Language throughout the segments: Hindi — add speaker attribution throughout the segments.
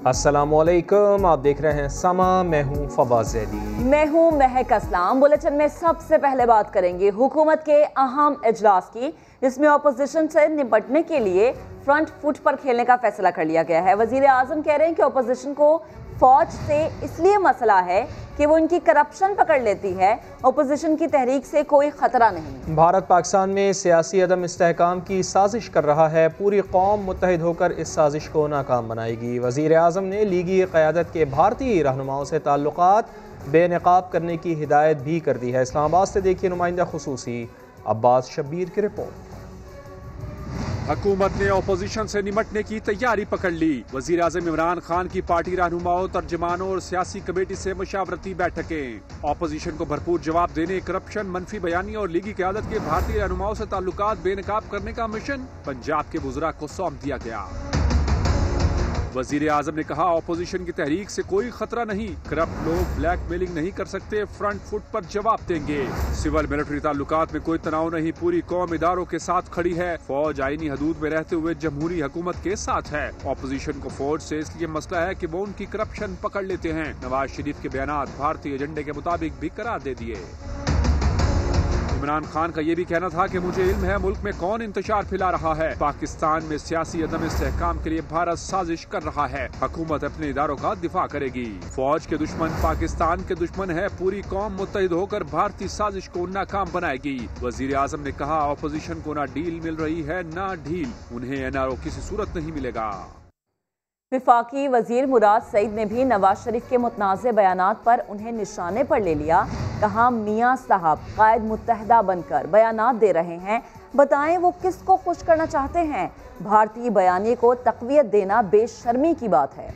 Speaker 1: अस्सलामुअलैकुम, आप देख रहे हैं समा। मैं हूं फवाज अली।
Speaker 2: मैं हूं महक असलाम। बुलेटिन में सबसे पहले बात करेंगे हुकूमत के अहम इजलास की, जिसमें अपोजिशन से निपटने के लिए फ्रंट फुट पर खेलने का फैसला कर लिया गया है। वजीर आजम कह रहे हैं कि अपोजिशन को फौज से इसलिए मसला है कि वो इनकी करप्शन पकड़ लेती है, अपोजिशन की तहरीक से कोई खतरा नहीं।
Speaker 1: भारत पाकिस्तान में सियासी अदम इस्तेहकाम की साजिश कर रहा है, पूरी कौम मुत्तहिद होकर इस साजिश को नाकाम बनाएगी। वजीर आजम ने लीगी क़यादत के भारतीय रहनुमाओं से ताल्लुकात बेनकाब करने की हिदायत भी कर दी है। इस्लामाबाद से देखिए नुमाइंदा खुसूसी अब्बास शब्बीर की रिपोर्ट।
Speaker 3: हुकूमत ने अपोजिशन से निपटने की तैयारी पकड़ ली। वजीर आज़म इमरान खान की पार्टी रहनुमाओं, तर्जमानों और सियासी कमेटी से मशावरती बैठकें। अपोजिशन को भरपूर जवाब देने, करप्शन, मनफी बयानी और लीगी क़यादत के भारतीय रहनुमाओं से ताल्लुकात बेनकाब करने का मिशन पंजाब के वज़रा को सौंप दिया गया। वजीर आजम ने कहा, अपोजिशन की तहरीक से कोई खतरा नहीं, करप्ट लोग ब्लैकमेलिंग नहीं कर सकते, फ्रंट फुट पर जवाब देंगे। सिविल मिलिट्री ताल्लुकात में कोई तनाव नहीं, पूरी कौम इदारों के साथ खड़ी है। फौज आईनी हदूद में रहते हुए जमहूरी हुकूमत के साथ है। अपोजिशन को फौज से इसलिए मसला है कि वो उनकी करप्शन पकड़ लेते हैं। नवाज शरीफ के बयानात भारतीय एजेंडे के मुताबिक भी करार दे दिए। इमरान खान का ये भी कहना था कि मुझे इल्म है मुल्क में कौन इंतशार फैला रहा है। पाकिस्तान में सियासी अदम इस्तेहकाम के लिए भारत साजिश कर रहा है। हुकूमत अपने इदारों का दिफा करेगी। फौज के दुश्मन पाकिस्तान के दुश्मन है, पूरी कौम मुत्तहिद होकर भारतीय साजिश को नाकाम बनाएगी। वजीर आजम ने कहा, अपोजिशन को ना डील मिल रही है ना ढील, उन्हें एनआरओ किसी सूरत नहीं मिलेगा।
Speaker 2: विफाकी वजीर मुराद सईद ने भी नवाज शरीफ के मुतनाज़े बयानात पर उन्हें निशाने पर ले लिया। कहा, मियाँ साहब कायद मुत्तहदा बनकर बयानात दे रहे हैं, बताएं वो किसको खुश करना चाहते हैं। भारतीय बयानी को तक़वियत देना बेशर्मी की बात है।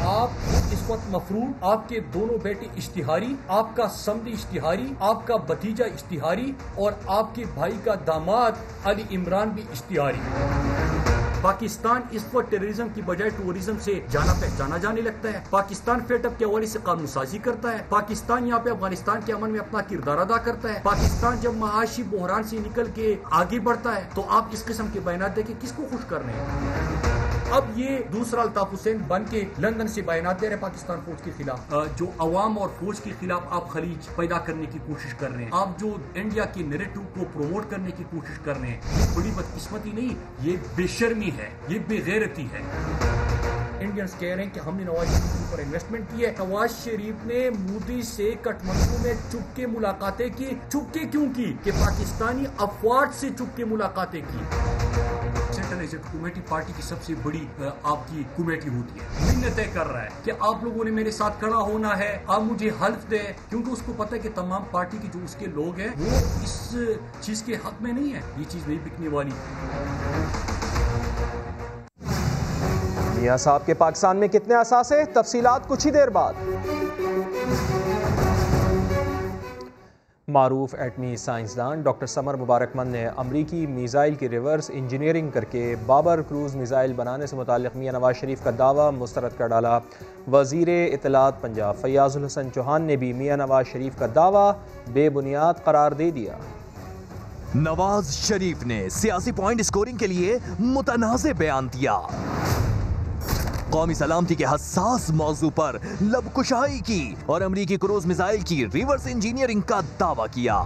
Speaker 4: आप इस वक्त मफरूर, आपके दोनों बेटे इश्तिहारी, आपका समधी इश्तिहारी, आपका भतीजा इश्तिहारी और आपके भाई का दामाद अली इमरान भी इश्तिहारी। पाकिस्तान इस वक्त टेररिज्म की बजाय टूरिज्म से जाना पहचाना जाने लगता है। पाकिस्तान फेटअप के हवाले से कानून साजी करता है। पाकिस्तान यहाँ पे अफगानिस्तान के अमन में अपना किरदार अदा करता है। पाकिस्तान जब महाशी बहरान से निकल के आगे बढ़ता है तो आप इस किस्म के बयान देके किसको खुश कर रहे हैं। अब ये दूसरा अल्ताफ हुसैन बन के लंदन से बयानात दे रहे पाकिस्तान फौज के खिलाफ। जो अवाम और फौज के खिलाफ आप खलीज पैदा करने की कोशिश कर रहे हैं, आप जो इंडिया के नैरेटिव को प्रमोट करने की कोशिश कर रहे हैं, ये बड़ी बदकिस्मती नहीं, ये बेशर्मी है, ये बेगैरती है। इंडियंस कह रहे हैं कि हमने नवाज शरीफ के ऊपर इन्वेस्टमेंट की है। नवाज शरीफ ने मोदी से काठमांडू में चुपके मुलाकातें की। चुपके क्यों की? कि पाकिस्तानी अफवाज से चुपके मुलाकातें की। सेंट्रल एग्जीक्यूटिव कमेटी पार्टी की सबसे बड़ी आपकी कमेटी होती है। निर्णय तय कर रहा है कि आप लोगों ने मेरे साथ खड़ा होना है, आप मुझे हल्फ दे, क्योंकि उसको पता है कि तमाम पार्टी के जो उसके लोग हैं वो इस चीज के हक में नहीं है। ये चीज नहीं बिकने वाली।
Speaker 1: मियां साहब के पाकिस्तान में कितने असासे, तफसीलात कुछ ही देर बाद। मारूफ एटमी साइंसदान डॉक्टर समर मुबारकमंद ने अमरीकी मिसाइल की रिवर्स इंजीनियरिंग करके बाबर क्रूज मिसाइल बनाने से मुताल्लिक़ मियां नवाज शरीफ का दावा मुस्तरद कर डाला। वज़ीर इत्तलात पंजाब फैयाज़ुल हसन चौहान ने भी मियां नवाज शरीफ का दावा बेबुनियाद करार दे दिया।
Speaker 5: नवाज शरीफ ने सियासी पॉइंट स्कोरिंग के लिए मुतनाज़े बयान दिया, कौमी सलामती के हसास मौजू पर लबकुशाई की और अमरीकी क्रूज मिसाइल की रिवर्स इंजीनियरिंग का दावा किया।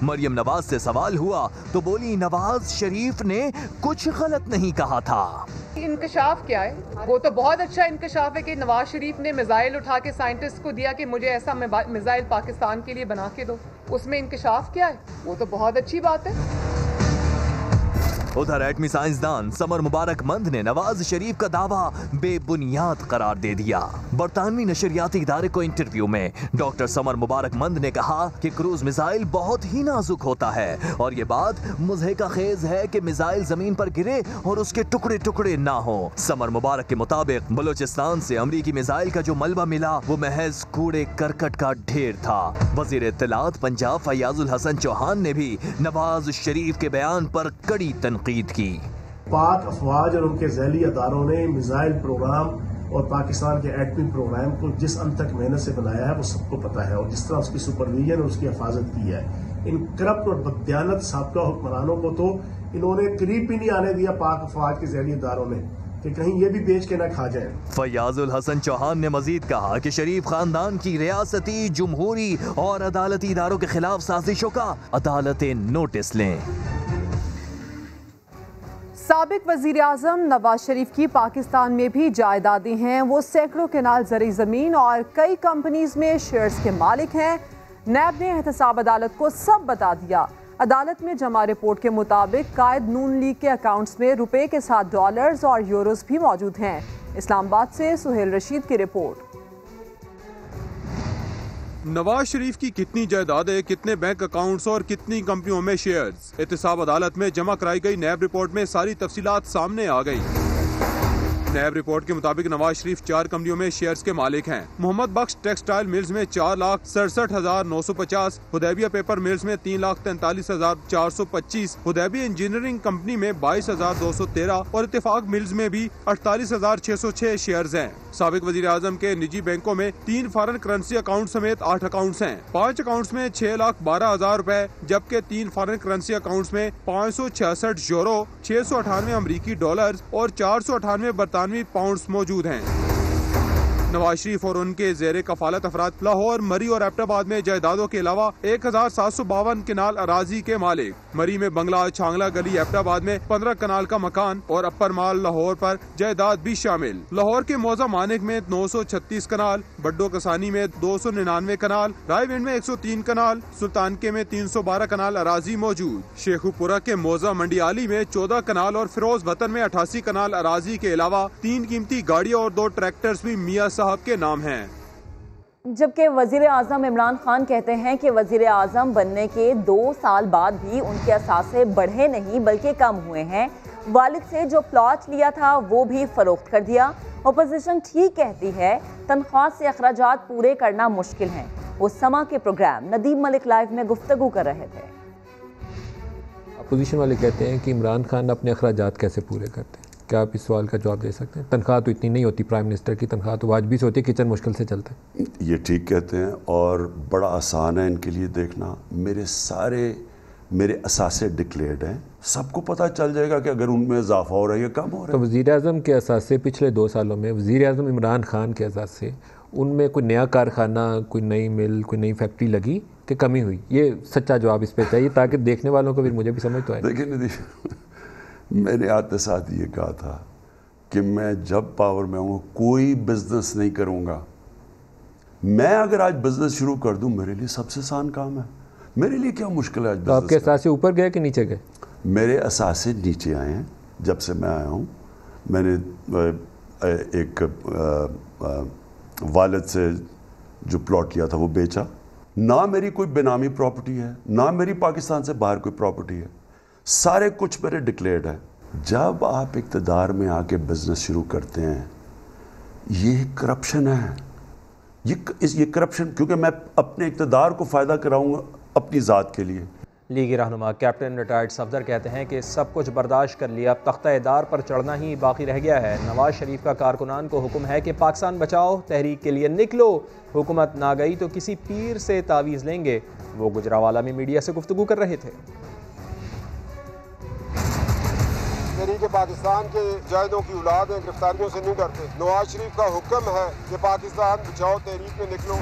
Speaker 5: मरियम नवाज से सवाल हुआ तो बोली, नवाज शरीफ ने कुछ गलत नहीं कहा था।
Speaker 6: इंकशाफ क्या है? वो तो बहुत अच्छा इंकशाफ है कि नवाज शरीफ ने मिसाइल उठा के साइंटिस्ट को दिया कि मुझे ऐसा मिसाइल पाकिस्तान के लिए बना के दो। उसमें इंकशाफ क्या है? वो तो बहुत अच्छी बात है।
Speaker 5: उधर एटमी साइंसदान समर मुबारकमंद ने नवाज शरीफ का दावा बेबुनियाद करार दे दिया। बरतानवी नशरियाती इदारे को इंटरव्यू में डॉक्टर समर मुबारकमंद ने कहा कि क्रूज मिसाइल बहुत ही नाजुक होता है और ये बात मुज़हिका खेज है कि मिसाइल जमीन पर गिरे और उसके टुकड़े टुकड़े ना हो। समर मुबारक के मुताबिक बलोचिस्तान से अमरीकी मिसाइल का जो मलबा मिला वो महज कूड़े करकट का ढेर था। वजीर इत्तलात पंजाब फैयाज़ुल हसन चौहान ने भी नवाज शरीफ के बयान पर कड़ी तनकीद की।
Speaker 7: पाक अफवाज और उनके ज़ैली अदारों ने मिसाइल प्रोग्राम और पाकिस्तान के एटमी प्रोग्राम को जिस अंत तक मेहनत से बनाया है वो सबको पता है और जिस तरह उसकी सुपरविजन और उसकी हिफाजत की है। इन करप्ट और बददियानत साबका हुक्मरानों को तो इन्होंने करीब भी नहीं आने दिया पाक अफवाज के ज़ैली अदारों ने। कि कहीं ये भी बेच के ना खा जाए।
Speaker 5: फयाजुल हसन चौहान ने मजीद कहा कि शरीफ खानदान की रियासती, जुमहूरी और अदालती इदारों के खिलाफ साजिशों का अदालतें नोटिस लें।
Speaker 8: साबिक वजीर आजम नवाज शरीफ की पाकिस्तान में भी जायदादें हैं। वो सैकड़ों केनाल ज़री ज़मीन और कई कंपनीज में शेयर्स के मालिक हैं। नैब ने एहतसाब अदालत को सब बता दिया। अदालत में जमा रिपोर्ट के मुताबिक कायद नून लीग के अकाउंट्स में रुपए के साथ डॉलर्स और यूरोस भी मौजूद हैं। इस्लामाबाद से सुहेल रशीद की रिपोर्ट।
Speaker 3: नवाज शरीफ की कितनी जायदादें, कितने बैंक अकाउंट्स और कितनी कंपनियों में शेयर्स, एहतसाब अदालत में जमा कराई गई नैब रिपोर्ट में सारी तफसीलात सामने आ गई। नैब रिपोर्ट के मुताबिक नवाज शरीफ 4 कंपनियों में शेयर्स के मालिक हैं। मोहम्मद बख्श टेक्सटाइल मिल्स में 4,67,950, हुदैबिया पेपर मिल्स में 3,43,425, हुदैबिया इंजीनियरिंग कंपनी में 22,213 और इत्तेफाक मिल्स में भी 48,606 शेयर्स हैं। साबिक वजीर आजम के निजी बैंकों में 3 फॉरेन करेंसी अकाउंट समेत 8 अकाउंट्स हैं। 5 अकाउंट्स में 6,12,000 रुपए, जबकि 3 फॉरेन करेंसी अकाउंट्स में 566 यूरो, 698 अमरीकी डॉलर और 498 बरतानवी पाउंड्स मौजूद हैं। नवाज शरीफ और उनके जेर कफालत अफराद लाहौर, मरी और एबटाबाद में जायदादों के अलावा 1,752 कनाल अराजी के मालिक। मरी में बंगला, छांगला गली, एबटाबाद में 15 कनाल का मकान और अपर माल लाहौर पर जायदाद भी शामिल। लाहौर के मौजा मानिक में 936 कनाल, बड्डो कसानी में 299 कनाल, रायविंड में 103 कनाल, सुल्तानके में 312 कनाल अराजी मौजूद। शेखुपुरा के मौजा मंडियाली में 14 कनाल और फिरोज वतन में 88 कनाल अराजी के अलावा 3 कीमती गाड़ियाँ और 2 ट्रैक्टर्स भी मियाँ साहब के नाम हैं।
Speaker 2: जबकि वजीर आजम इमरान खान कहते हैं कि वजीर आजम बनने के 2 साल बाद भी उनके असासे बढ़े नहीं बल्कि कम हुए हैं। वालिद से जो प्लॉट लिया था वो भी फरोख्त कर दिया। अपोजिशन ठीक कहती है तनख्वाह से अखराजात पूरे करना मुश्किल है। वो समा के प्रोग्राम नदीम मलिक लाइव में गुफ्तगू कर रहे थे।
Speaker 9: अपोजिशन वाले कहते हैं कि इमरान खान अपने अखराजात कैसे पूरे करते हैं। क्या आप इस सवाल का जवाब दे सकते हैं? तनख्वाह तो इतनी नहीं होती, प्राइम मिनिस्टर की तनख्वाह तो वाजबी से होती है, किचन मुश्किल से चलता है।
Speaker 10: ये ठीक कहते हैं और बड़ा आसान है इनके लिए देखना। मेरे असासे डिक्लेयर्ड हैं, सबको पता चल जाएगा कि अगर उनमें इजाफा हो रहा है या कम हो रहा है।
Speaker 9: तो वज़ीर आज़म के असासे पिछले 2 सालों में वज़ीर आज़म इमरान खान के असासे उनमें कोई नया कारखाना, कोई नई मिल, कोई नई फैक्ट्री लगी कि कमी हुई? ये सच्चा जवाब इस पर चाहिए ताकि देखने वालों को भी, मुझे भी समझ तो आए।
Speaker 10: देखिए मैंने आते साथ ये कहा था कि मैं जब पावर में आऊँगा कोई बिजनेस नहीं करूँगा। मैं अगर आज बिजनेस शुरू कर दूँ मेरे लिए सबसे आसान काम है। मेरे लिए क्या मुश्किल है आज?
Speaker 9: तो आपके असासे ऊपर गए कि नीचे गए?
Speaker 10: मेरे असासे नीचे आए हैं। जब से मैं आया हूँ मैंने एक वालिद से जो प्लॉट लिया था वो बेचा। ना मेरी कोई बेनामी प्रॉपर्टी है, ना मेरी पाकिस्तान से बाहर कोई प्रॉपर्टी है, सारे कुछ मेरे डिक्लेयर्ड है। जब आप इक़्तिदार में आके बिजनेस शुरू करते हैं ये करप्शन है। ये करप्शन, क्योंकि मैं अपने इक़्तिदार को फ़ायदा कराऊंगा अपनी ज़ात के लिए।
Speaker 1: लीगी रहनुमा कैप्टन रिटायर्ड सफदर कहते हैं कि सब कुछ बर्दाश्त कर लिया, अब तख्ता-ए-दार पर चढ़ना ही बाकी रह गया है। नवाज शरीफ का कारकुनान को हुक्म है कि पाकिस्तान बचाओ तहरीक के लिए निकलो, हुकूमत ना गई तो किसी पीर से तावीज़ लेंगे। वो गुजरावाला में मीडिया से गुफ्तगू कर रहे थे।
Speaker 11: तहरीक पाकिस्तान के जायदों की औलाद है, गिरफ्तारियों से नहीं डरते। नवाज शरीफ का हुक्म है कि पाकिस्तान बचाओ तहरीक में निकलो।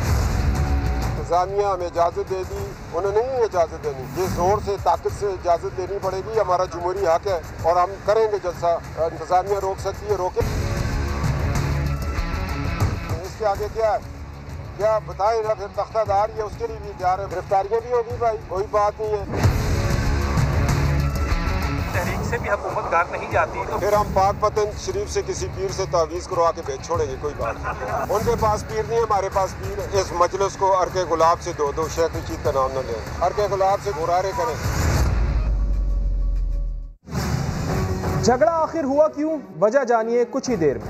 Speaker 11: इंतजामिया हमें इजाज़त दे दी, उन्हें नहीं इजाज़त देनी। ये जोर से ताकत से इजाज़त देनी पड़ेगी, हमारा जमहूरी हक है और हम करेंगे जलसा। इंतजामिया रोक सकती है, रोके। इसके आगे क्या है, क्या बताएं ना। फिर तख्तादार है उसके लिए भी तैयार है। गिरफ्तारियाँ भी होगी भाई, कोई बात नहीं है।
Speaker 12: तहरीक से भी हुकूमतगार नहीं जाती तो
Speaker 11: फिर हम पाक पतन शरीफ से किसी पीर से तावीज़ करवा के भेज छोड़ेंगे, कोई बात नहीं। उनके पास पीर नहीं है, हमारे पास पीर है। इस मजलिस को अर्के गुलाब से दो शेख रशीद का नाम न लें, अर्के गुलाब से गुरारे करें।
Speaker 1: झगड़ा आखिर हुआ क्यों, वजह जानिए कुछ ही देर में।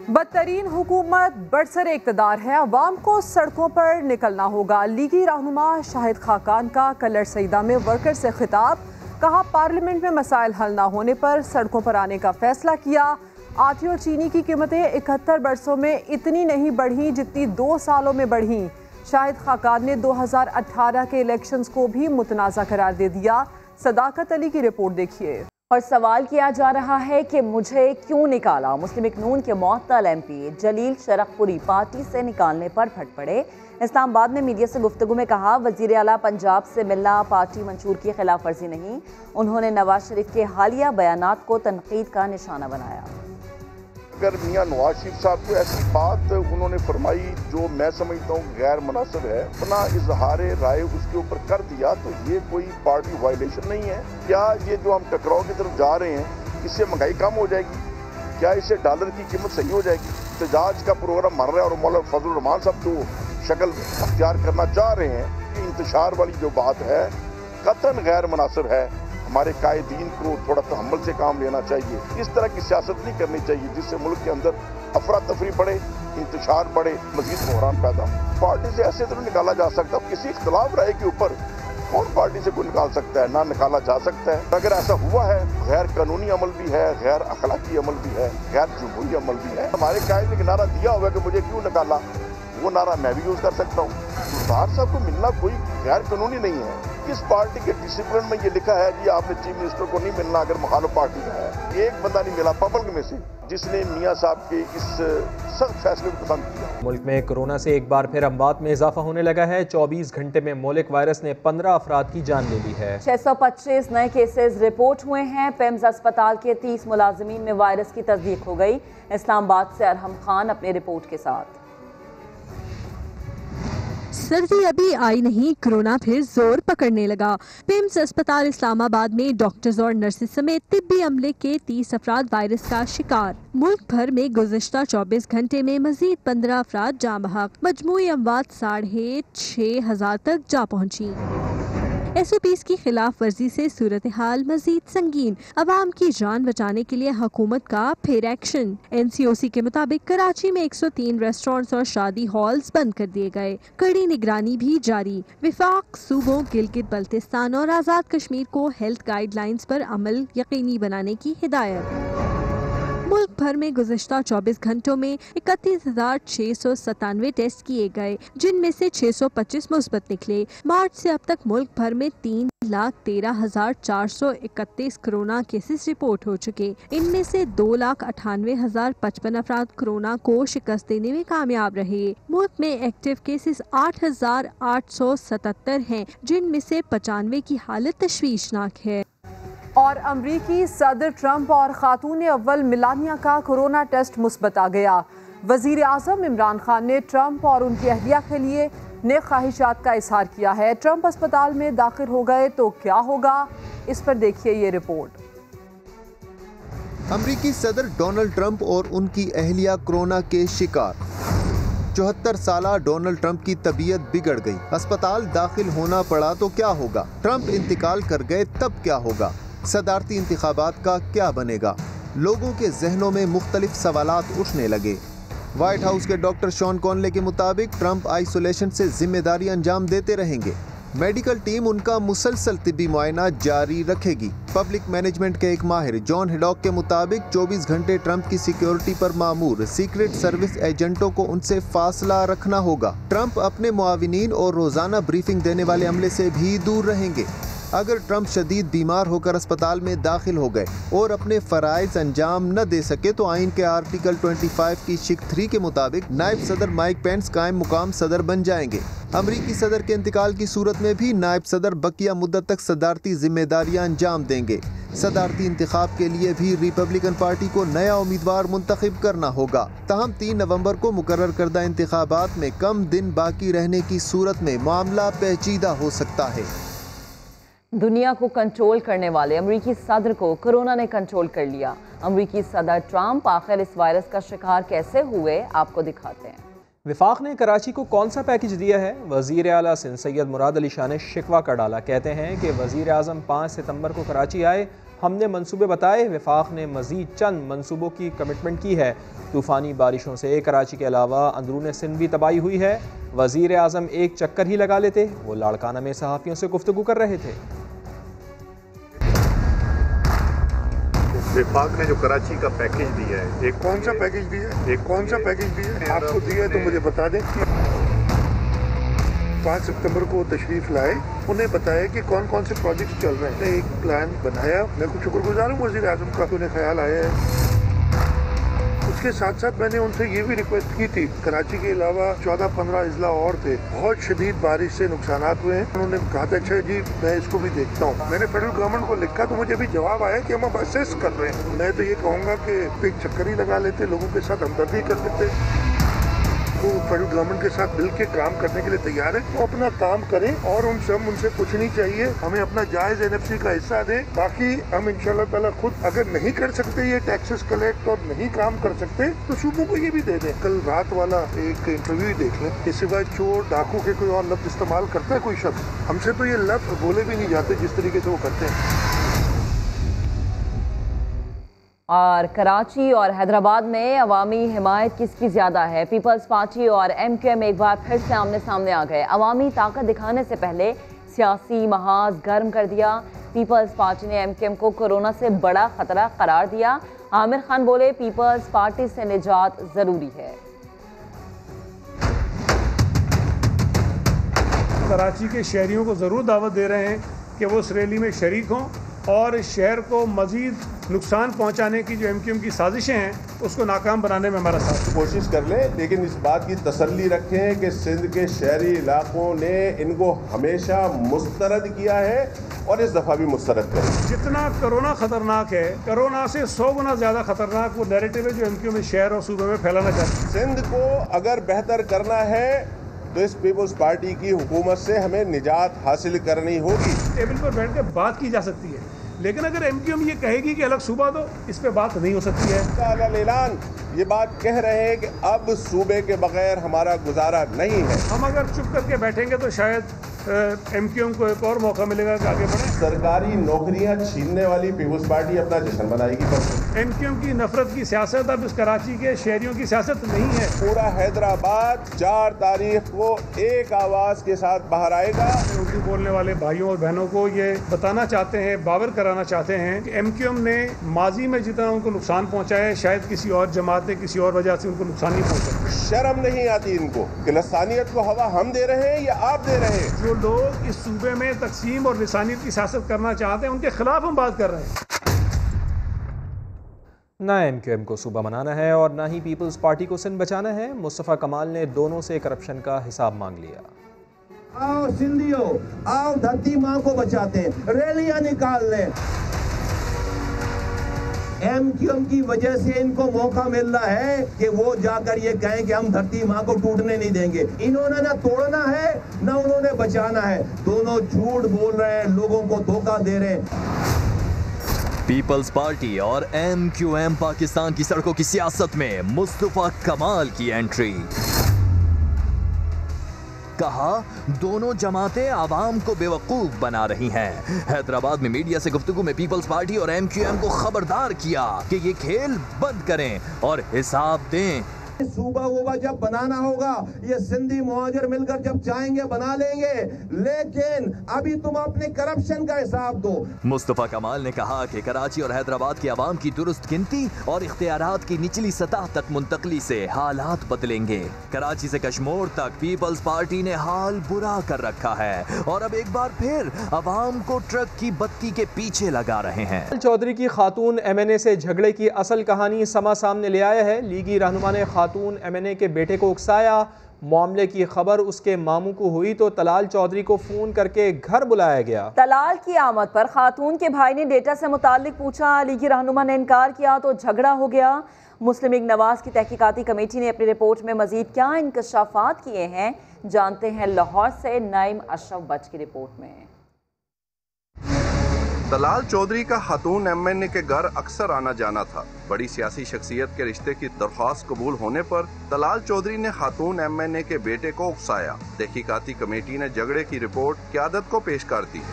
Speaker 8: बदतरीन हुकूमत बरसर इक़्तिदार है, अवाम को सड़कों पर निकलना होगा। लीगी रहनुमा शाहिद खाकान का कलर सईदा में वर्कर से खिताब, कहा पार्लियामेंट में मसाइल हल ना होने पर सड़कों पर आने का फैसला किया। आटे और चीनी की कीमतें 71 बरसों में इतनी नहीं बढ़ी जितनी 2 सालों में बढ़ी। शाहिद खाकान ने 2018 के इलेक्शंस को भी मुतनाज़ा करार दे दिया। सदाकत अली की रिपोर्ट देखिए।
Speaker 2: और सवाल किया जा रहा है कि मुझे क्यों निकाला। मुस्लिम लीग नून के मुअत्तल एमपी जलील शरकपुरी पार्टी से निकालने पर फट पड़े। इस्लामाबाद में मीडिया से गुफ्तगू में कहा, वज़ीर आला पंजाब से मिलना पार्टी मंशूर की खिलाफ वर्जी नहीं। उन्होंने नवाज शरीफ के हालिया बयानात को तनकीद का निशाना बनाया।
Speaker 13: अगर मियां नवाज शरीफ साहब को ऐसी बात उन्होंने फरमाई जो मैं समझता हूँ गैर मुनासिब है, अपना इजहार राय उसके ऊपर कर दिया, तो ये कोई पार्टी वायलेशन नहीं है। क्या ये जो हम टकराव की तरफ जा रहे हैं, इससे महंगाई कम हो जाएगी? क्या इससे डॉलर की कीमत सही हो जाएगी? एहतजाज का प्रोग्राम मर रहा है और मौलाना फजल रहमान साहब जो शक्ल अख्तियार करना चाह रहे हैं, कि इंतशार वाली जो बात है कतन गैर मुनासिब है। हमारे कायदीन को थोड़ा तहम्मुल से काम लेना चाहिए। इस तरह की सियासत नहीं करनी चाहिए जिससे मुल्क के अंदर अफरा तफरी बढ़े, इंतशार बढ़े, मजीद बहरान पैदा हो। पार्टी से ऐसे तो नहीं निकाला जा सकता। किसी इख्तलाफ राय के ऊपर कौन पार्टी से कोई निकाल सकता है? ना निकाला जा सकता है। अगर ऐसा हुआ है, गैर कानूनी अमल भी है, गैर अखलाकी अमल भी है, गैर जमहूरी अमल भी है। हमारे कायद ने नारा दिया हुआ है कि मुझे क्यों निकाला, वो नारा मैं भी यूज कर सकता हूँ। सरदार साहब को मिलना कोई गैर कानूनी नहीं है। किस पार्टी के डिसिप्लिन में ये लिखा है कि आपने चीफ मिनिस्टर को नहीं मिलना अगर मुखालिफ पार्टी का है? एक बंदा नहीं मिला पब्लिक में से जिसने मियां साहब के इस सख्त फैसले को पसंद किया।
Speaker 1: मुल्क में कोरोना से एक बार फिर अमवात में इजाफा होने लगा है। 24 घंटे में मोलिक वायरस ने 15 अफराद की जान ले ली है।
Speaker 2: 625 नए केसेस रिपोर्ट हुए हैं। पेम्स अस्पताल के 30 मुलाजिमीन में वायरस की तस्दीक हो गई। इस्लामाबाद से अरहम खान अपनी रिपोर्ट के साथ।
Speaker 14: सर्दी अभी आई नहीं, कोरोना फिर जोर पकड़ने लगा। पेम्स अस्पताल इस्लामाबाद में डॉक्टर्स और नर्सेज समेत तिब्बी अमले के 30 अफराद वायरस का शिकार। मुल्क भर में गुज़िश्ता 24 घंटे में मजीद 15 अफराद जाँ बहक। मजमूई अमवात 6,500 तक जा पहुँची। SOPs की खिलाफ वर्जी से सूरत हाल मजीद संगीन। अवाम की जान बचाने के लिए हुकूमत का फिर एक्शन। NCOC के मुताबिक कराची में 103 रेस्टोरेंट्स और शादी हॉल्स बंद कर दिए गए। कड़ी निगरानी भी जारी। विफाक सूबों गिलगित बल्तिस्तान और आज़ाद कश्मीर को हेल्थ गाइडलाइंस पर अमल यकीनी बनाने की हिदायत। मुल्क भर में गुज़िश्ता 24 घंटों में 31,697 टेस्ट किए गए, जिनमें से 625 मुस्बत निकले। मार्च से अब तक मुल्क भर में 3,13,431 कोरोना केसेस रिपोर्ट हो चुके। इनमें से 2,98,055 अफराद कोरोना को शिकस्त देने में कामयाब रहे। मुल्क में एक्टिव केसेस 8,877 हैं, जिनमें से 95 की हालत तशवीशनाक है।
Speaker 8: और अमरीकी सदर ट्रंप और खातून अव्वल मिलानिया का कोरोना टेस्ट मुस्बत आ गया। वजीर आजम इमरान खान ने ट्रंप और उनकी अहलिया के लिए नेक ख्वाहिशात का इजहार किया है। ट्रंप अस्पताल में दाखिल हो गए तो क्या होगा, इस पर देखिए ये रिपोर्ट।
Speaker 15: अमरीकी सदर डोनाल्ड ट्रंप और उनकी अहलिया कोरोना के शिकार। 74 साला डोनाल्ड ट्रंप की तबीयत बिगड़ गई, अस्पताल दाखिल होना पड़ा तो क्या होगा? ट्रंप इंतकाल कर गए तब क्या होगा? सदारती इंतखाबात का क्या बनेगा? लोगों के जहनों में मुख्तलिफ सवालात उठने लगे। व्हाइट हाउस के डॉक्टर शॉन कॉनले के मुताबिक ट्रंप आइसोलेशन से जिम्मेदारी अंजाम देते रहेंगे। मेडिकल टीम उनका मुसलसल तिब्बी मुआयना जारी रखेगी। पब्लिक मैनेजमेंट के एक माहिर जॉन हिडॉक के मुताबिक 24 घंटे ट्रंप की सिक्योरिटी पर मामूर सीक्रेट सर्विस एजेंटों को उनसे फासला रखना होगा। ट्रंप अपने मुआविनीन और रोजाना ब्रीफिंग देने वाले अमले से भी दूर रहेंगे। अगर ट्रंप शदीद बीमार होकर अस्पताल में दाखिल हो गए और अपने फराइज अंजाम न दे सके तो आइन के आर्टिकल 25 की शिक 3 के मुताबिक नायब सदर माइक पेंस कायम मुकाम सदर बन जाएंगे। अमरीकी सदर के इंतकाल की सूरत में भी नायब सदर बकिया मुद्दत तक सदारती जिम्मेदारियां अंजाम देंगे। सदारती इंतखाब के लिए भी रिपब्लिकन पार्टी को नया उम्मीदवार मुंतखब करना होगा। ताहम 3 नवंबर को मुकर्रर करदा इंतखाबात में कम दिन बाकी रहने की सूरत में मामला पेचीदा हो सकता है।
Speaker 2: दुनिया को कंट्रोल करने वाले अमरीकी सदर को कोरोना ने कंट्रोल कर लिया। अमरीकी सदर ट्रंप आखिर इस वायरस का शिकार कैसे हुए, आपको दिखाते हैं।
Speaker 1: विफाक ने कराची को कौन सा पैकेज दिया है? वज़ीर आला सिंध सैयद मुराद अली शाह ने शिकवा कर डाला। कहते हैं कि वज़ीर आज़म 5 सितंबर को कराची आए, हमने मंसूबे बताए, विफाक ने मज़ीद चंद मंसूबों की कमिटमेंट की है। तूफ़ानी बारिशों से कराची के अलावा अंदरून सिंध भी तबाही हुई है। वज़ीर आज़म एक चक्कर ही लगा लेते। वो लाड़काना में सहाफ़ियों से गुफ्तगू कर रहे थे।
Speaker 16: विफाक ने जो कराची का पैकेज दिया है, एक कौन सा पैकेज दिया है? एक कौन सा पैकेज दिया है? आपको दिया है तो मुझे बता दें। 5 सितंबर को तशरीफ लाए, उन्हें बताया कि कौन कौन से प्रोजेक्ट चल रहे हैं। एक प्लान बनाया। मैं कुछ शुक्रगुजार हूँ वज़ीर आज़म का, उन्हें ख्याल आया है। उसके साथ साथ मैंने उनसे ये भी रिक्वेस्ट की थी, कराची के अलावा 14-15 अजला और थे, बहुत शदीद बारिश से नुकसान हुए हैं। उन्होंने कहा था अच्छा जी मैं इसको भी देखता हूँ। मैंने फेडरल गवर्नमेंट को लिखा तो मुझे भी जवाब आया कि हम अब असेस कर रहे हैं। मैं तो ये कहूँगा कि एक चक्कर ही लगा लेते, लोगों के साथ हमदर्दी कर लेते। वो फेडरल गवर्नमेंट के साथ मिल के काम करने के लिए तैयार है, वो अपना काम करें और उनसे कुछ नहीं चाहिए। हमें अपना जायज NFC का हिस्सा दें, बाकी हम इंशाल्लाह ताला खुद अगर नहीं कर सकते ये टैक्सेस कलेक्ट और नहीं काम कर सकते तो सूबों को ये भी दे दें। कल रात वाला एक इंटरव्यू ही देख लें कि सिवाय चोर डाकू के कोई और लफ्ज इस्तेमाल करता है कोई शख्स? हमसे तो ये लफ्ज बोले भी नहीं जाते जिस तरीके से वो करते हैं।
Speaker 2: और कराची और हैदराबाद में अवामी हिमायत किसकी ज़्यादा है? पीपल्स पार्टी और MQM एक बार फिर से आमने सामने आ गए। अवामी ताकत दिखाने से पहले सियासी महाज गर्म कर दिया। पीपल्स पार्टी ने MQM को कोरोना से बड़ा खतरा करार दिया। आमिर खान बोले पीपल्स पार्टी से निजात ज़रूरी है।
Speaker 17: कराची के शहरियों को ज़रूर दावत दे रहे हैं कि वो इस रैली में शरीक हों और शहर को मज़ीद नुकसान पहुंचाने की जो MQM की साजिशें हैं उसको नाकाम बनाने में हमारा साथ।
Speaker 18: कोशिश कर लें, लेकिन इस बात की तसल्ली रखें कि सिंध के शहरी इलाकों ने इनको हमेशा मुस्तरद किया है और इस दफ़ा भी मुस्तरद करें।
Speaker 17: जितना कोरोना ख़तरनाक है, कोरोना से 100 गुना ज़्यादा ख़तरनाक वो नैरेटिव है जो MQM शहर और सूबे में फैलाना चाहती है।
Speaker 18: सिंध को अगर बेहतर करना है तो इस पीपल्स पार्टी की हुकूमत से हमें निजात हासिल करनी होगी।
Speaker 17: टेबल पर बैठ कर बात की जा सकती है, लेकिन अगर MQM ये कहेगी कि अलग सूबा दो, इस पे बात नहीं हो सकती है।
Speaker 18: ऐलान ये बात कह रहे हैं कि अब सूबे के बगैर हमारा गुजारा नहीं है।
Speaker 17: हम अगर चुप करके बैठेंगे तो शायद MQM को एक और मौका मिलेगा कि आगे बढ़े।
Speaker 18: सरकारी नौकरियां छीनने वाली पीपल्स पार्टी अपना जश्न मनाएगी।
Speaker 17: MQM की नफरत की सियासत अब इस कराची के शहरियों की सियासत नहीं है।
Speaker 18: पूरा हैदराबाद 4 तारीख को एक आवाज़ के साथ बाहर आएगा।
Speaker 17: उर्दू बोलने वाले भाइयों और बहनों को ये बताना चाहते हैं, बावर कराना चाहते हैं कि MQM ने माजी में जितना उनको नुकसान पहुँचाया है शायद किसी और जमात ने किसी और वजह से उनको नुकसान नहीं पहुँचा।
Speaker 18: शर्म नहीं आती इनको कि लसानियत को हवा हम दे रहे हैं या आप दे रहे हैं?
Speaker 17: जो लोग इस सूबे में तकसीम और लिसानियत की सियासत करना चाहते हैं उनके खिलाफ हम बात कर रहे हैं।
Speaker 1: ना MQM को सूबा बनाना है और ना ही पीपल्स पार्टी को सिंध बचाना है। मुस्तफ़ा कमाल ने दोनों से करप्शन का हिसाब मांग लिया।
Speaker 19: आओ सिंधियों, आओ धरती माँ को बचाते हैं, रैलियां निकाल लें। MQM की वजह से इनको मौका मिल रहा है कि वो जाकर ये कहें कि हम धरती माँ को टूटने नहीं देंगे। इन्होंने ना तोड़ना है ना उन्होंने बचाना है, दोनों झूठ बोल रहे हैं, लोगों को धोखा दे रहे हैं।
Speaker 5: पीपल्स पार्टी और MQM पाकिस्तान की सड़कों की सियासत में मुस्तफ़ा कमाल की एंट्री। कहा दोनों जमातें आवाम को बेवकूफ बना रही हैं। हैदराबाद में मीडिया से गुफ्तगू में पीपल्स पार्टी और MQM को खबरदार किया कि ये खेल बंद करें और हिसाब दें।
Speaker 19: सूबा वूबा जब बनाना होगा ये सिंधी मुहाजिर मिलकर जब चाहेंगे बना लेंगे, लेकिन अभी तुम अपने करप्शन का हिसाब दो।
Speaker 5: मुस्तफ़ा कमाल ने कहा कि कराची और हैदराबाद के अवाम की दुरुस्त गिनती और इख्तियारात की निचली सतह तक मुंतकली से हालात बदलेंगे। कराची से कश्मीर तक पीपल्स पार्टी ने हाल बुरा कर रखा है और अब एक बार फिर अवाम को ट्रक की बत्ती के पीछे लगा रहे हैं।
Speaker 1: चौधरी की खातून MNA से झगड़े की असल कहानी समा सामने ले आया है। लीगी रहनुमा ने खातून MNA के बेटे को उकसाया। मामले की खबर उसके मामू को हुई तो तलाल चौधरी को फोन करके घर बुलाया गया।
Speaker 2: तलाल की आमद पर खातून के भाई ने डेटा से मुतालिक पूछा, लीगी रहनुमा ने इनकार किया तो झगड़ा हो गया। मुस्लिम लीग नवाज की तहकीकाती कमेटी ने अपनी रिपोर्ट में मजीद क्या इंकशाफात किए हैं, जानते हैं लाहौर से नईम अशरफ बच की रिपोर्ट में।
Speaker 13: तलाल चौधरी का खातून MNA के घर अक्सर आना जाना था। बड़ी सियासी शख्सियत के रिश्ते की दरख्वास्त कबूल होने पर तलाल चौधरी ने खातून MNA के बेटे को उकसाया। तहकीकाती कमेटी ने झगड़े की रिपोर्ट क़यादत को पेश कर दी।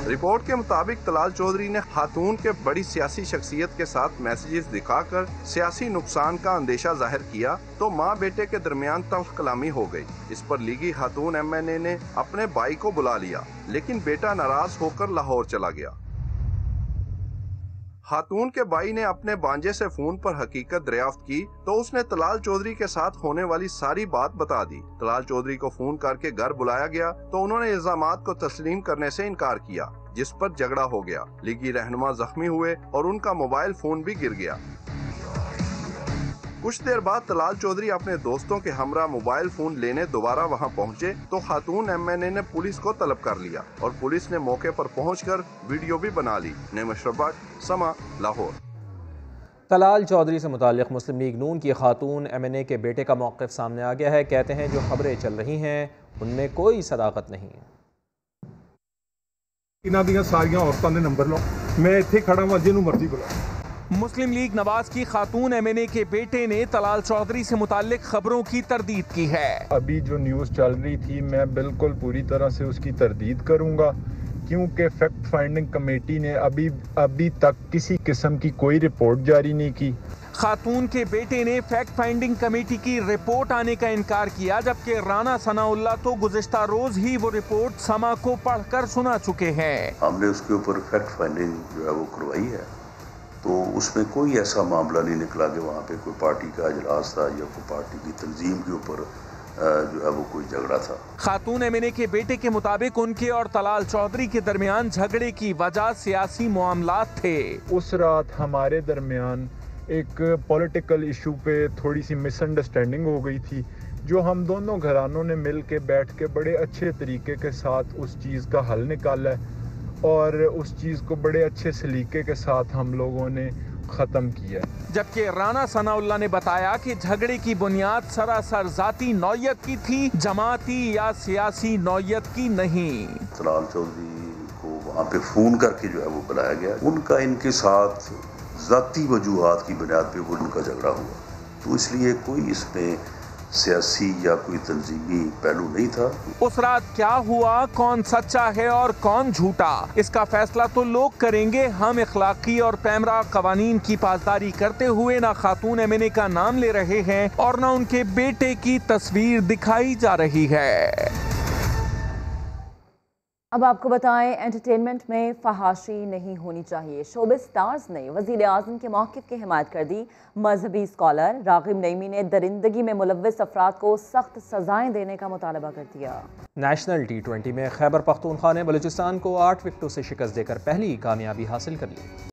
Speaker 13: रिपोर्ट के मुताबिक तलाल चौधरी ने खातून के बड़ी सियासी शख्सियत के साथ मैसेजेस दिखाकर सियासी नुकसान का अंदेशा जाहिर किया तो माँ बेटे के दरमियान तल्ख कलामी हो गई। इस पर लीगी खातून MNA ने अपने भाई को बुला लिया, लेकिन बेटा नाराज होकर लाहौर चला गया।
Speaker 16: खातून के भाई ने अपने बांजे से फोन पर हकीकत दरियाफ्त की तो उसने तलाल चौधरी के साथ होने वाली सारी बात बता दी। तलाल चौधरी को फोन करके घर बुलाया गया तो उन्होंने इल्जामात को तस्लीम करने से इनकार किया, जिस पर झगड़ा हो गया। लीगी रहनुमा जख्मी हुए और उनका मोबाइल फोन भी गिर गया। कुछ देर बाद तलाल चौधरी अपने दोस्तों के हमरा मोबाइल फोन लेने दोबारा वहां पहुंचे तो खातून MNA ने पुलिस को तलब कर लिया और पुलिस ने मौके पर पहुंचकर वीडियो भी बना ली। नेम अशरफ भट्ट, समा, लाहौर।
Speaker 1: तलाल चौधरी से मुताल्लिक मुस्लिम लीग नून की खातून MNA के बेटे का मौक़िफ़ सामने आ गया है। कहते हैं जो खबरें चल रही हैं उनमें कोई सदाकत नहीं है।
Speaker 20: इन्हां दियां सारियां औरतां दे नंबर लो, मैं इत्थे खड़ा हां, जिन्हों मर्जी बुलाओ।
Speaker 12: मुस्लिम लीग नवाज की खातून MNA के बेटे ने तलाल चौधरी से मुताल्लिक खबरों की तरदीद की है।
Speaker 20: अभी जो न्यूज़ चल रही थी मैं बिल्कुल पूरी तरह से उसकी तरदीद करूंगा, क्योंकि फैक्ट फाइंडिंग कमेटी ने अभी तक किसी किस्म की कोई रिपोर्ट जारी नहीं की।
Speaker 12: खातून के बेटे ने फैक्ट फाइंडिंग कमेटी की रिपोर्ट आने का इनकार किया, जबकि राना सनाउल्लाह तो गुज़िश्ता रोज ही वो रिपोर्ट समा को पढ़कर सुना चुके हैं।
Speaker 21: हमने उसके ऊपर फैक्ट फाइंडिंग जो है वो करवाई है, तो उसमें कोई ऐसा मामला नहीं निकला कि वहाँ पे कोई पार्टी का इजलास था या कोई पार्टी की तंजीम के ऊपर जो है वो कोई झगड़ा था।
Speaker 12: खातून MNA के बेटे के मुताबिक उनके और तलाल चौधरी के दरमियान झगड़े की वजह सियासी मामलात थे।
Speaker 20: उस रात हमारे दरमियान एक पॉलिटिकल इशू पे थोड़ी सी मिसअंडरस्टैंडिंग हो गई थी, जो हम दोनों घरानों ने मिल के बैठ के बड़े अच्छे तरीके के साथ उस चीज़ का हल निकाला है और उस चीज़ को बड़े अच्छे सलीके के साथ हम लोगों ने ख़त्म किया।
Speaker 12: जबकि राना सनाउल्लाह ने बताया कि झगड़े की बुनियाद सरासर जाती नौयत की थी, जमाती या सियासी नौयत की नहीं।
Speaker 21: तलाल चौधरी को वहाँ पे फ़ोन करके जो है वो बुलाया गया, उनका इनके साथ जाती वजूहात की बुनियाद पे वो उनका झगड़ा हुआ, तो इसलिए कोई इसमें सियासी या कोई तंजीमी पहलू नहीं था।
Speaker 12: उस रात क्या हुआ, कौन सच्चा है और कौन झूठा, इसका फैसला तो लोग करेंगे। हम इखलाकी और पैमरा कवानीन की पासदारी करते हुए ना खातून MNA का नाम ले रहे हैं और ना उनके बेटे की तस्वीर दिखाई जा रही है।
Speaker 2: अब आपको बताएं, एंटरटेनमेंट में फहाशी नहीं होनी चाहिए। शोबिज़ स्टार्स ने वज़ीर आज़म के मौक़िफ़ की हिमायत कर दी। मजहबी स्कॉलर रागिब नईमी ने दरिंदगी में मुलव्वस अफराद को सख्त सजाएं देने का मुतालबा कर दिया।
Speaker 1: नेशनल T20 में खैबर पख्तूनख्वा ने बलूचिस्तान को 8 विकेटों से शिकस्त देकर पहली कामयाबी हासिल कर ली।